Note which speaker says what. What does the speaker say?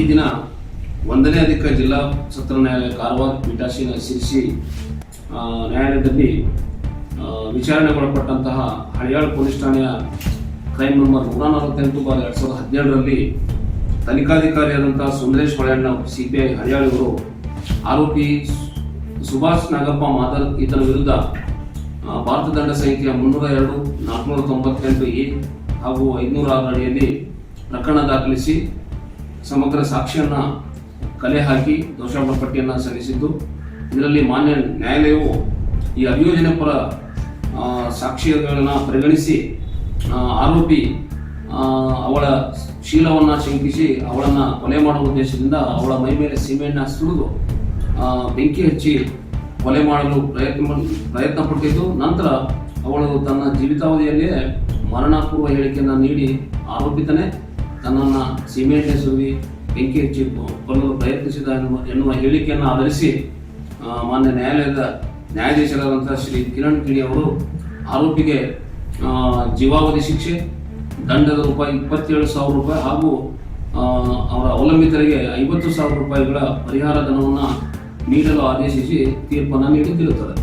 Speaker 1: ದಿನ 1ನೇ ಅಧಿಕ ಜಿಲ್ಲಾ ಸತ್ರ ನ್ಯಾಯಾಲಯ ಕಾರವಾರ ಪೀಠಾಸೀನ ಶಿರಸಿ ನ್ಯಾಯಾಲಯದಲ್ಲಿ ವಿಚಾರಣೆಗೊಳಪಟ್ಟಂತಹ ಹಳಿಯಾಳ್ ಪೊಲೀಸ್ ಠಾಣೆಯ ಕ್ರೈಮ್ ನಂಬರ್ 148/2017ರಲ್ಲಿ ತನಿಖಾಧಿಕಾರಿಯಾದಂತಹ ಸುಂದರೇಶ್ ಹೊಳೆಯಣ್ಣ ಸಿಪಿಐ ಹಳಿಯಾಳ್ ಇವರು ಆರೋಪಿ ಸುಭಾಷ್ ನಾಗಪ್ಪ ಮಾದರ್ ಈತನ ವಿರುದ್ಧ ಭಾರತ ದಂಡ ಸಂಹಿತೆಯ 302, 498 ಹಾಗೂ 506 ಅಡಿಯಲ್ಲಿ ಪ್ರಕರಣ ದಾಖಲಿಸಿ ಸಮಗ್ರ ಸಾಕ್ಷಿಯನ್ನು ಕಲೆ ಹಾಕಿ ದೋಷಾರೋಪಣಾ ಪಟ್ಟಿಯನ್ನು ಸಲ್ಲಿಸಿದ್ದು, ಇದರಲ್ಲಿ ಮಾನ್ಯ ನ್ಯಾಯಾಲಯವು ಈ ಅಭಿಯೋಜನೆ ಪರ ಸಾಕ್ಷಿಗಳನ್ನು ಪರಿಗಣಿಸಿ ಆರೋಪಿ ಅವಳ ಶೀಲವನ್ನು ಶಂಕಿಸಿ ಅವಳನ್ನು ಕೊಲೆ ಮಾಡುವ ಉದ್ದೇಶದಿಂದ ಅವಳ ಮೈ ಮೇಲೆ ಸೀಮೆಯನ್ನು ಸುರಿದು ಬೆಂಕಿ ಹಚ್ಚಿ ಕೊಲೆ ಮಾಡಲು ಪ್ರಯತ್ನ ಪಟ್ಟಿದ್ದು, ನಂತರ ಅವಳು ತನ್ನ ಜೀವಿತಾವಧಿಯಲ್ಲಿಯೇ ಮರಣಪೂರ್ವ ಹೇಳಿಕೆಯನ್ನು ನೀಡಿ ಆರೋಪಿತನೇ ತನ್ನನ್ನು ಸೀಮೆಎಣ್ಣೆ ಸುರಿದು ಬೆಂಕಿ ಹಚ್ಚಿ ಕೊಲ್ಲಲು ಪ್ರಯತ್ನಿಸಿದ ಎನ್ನುವ ಹೇಳಿಕೆಯನ್ನು ಆಧರಿಸಿ ಮಾನ್ಯ ನ್ಯಾಯಾಲಯದ ನ್ಯಾಯಾಧೀಶರಾದಂತಹ ಶ್ರೀ ಕಿರಣ್ ಕಿಣಿ ಅವರು ಆರೋಪಿಗೆ ಜೀವಾವಧಿ ಶಿಕ್ಷೆ, ದಂಡದ ರೂಪಾಯಿ 27,000 ಹಾಗೂ ಅವರ ಅವಲಂಬಿತರಿಗೆ 50,000 ರೂಪಾಯಿಗಳ ಪರಿಹಾರ ಧನವನ್ನು ನೀಡಲು ಆದೇಶಿಸಿ ತೀರ್ಪನ್ನು ನೀಡುತ್ತಿರುತ್ತದೆ.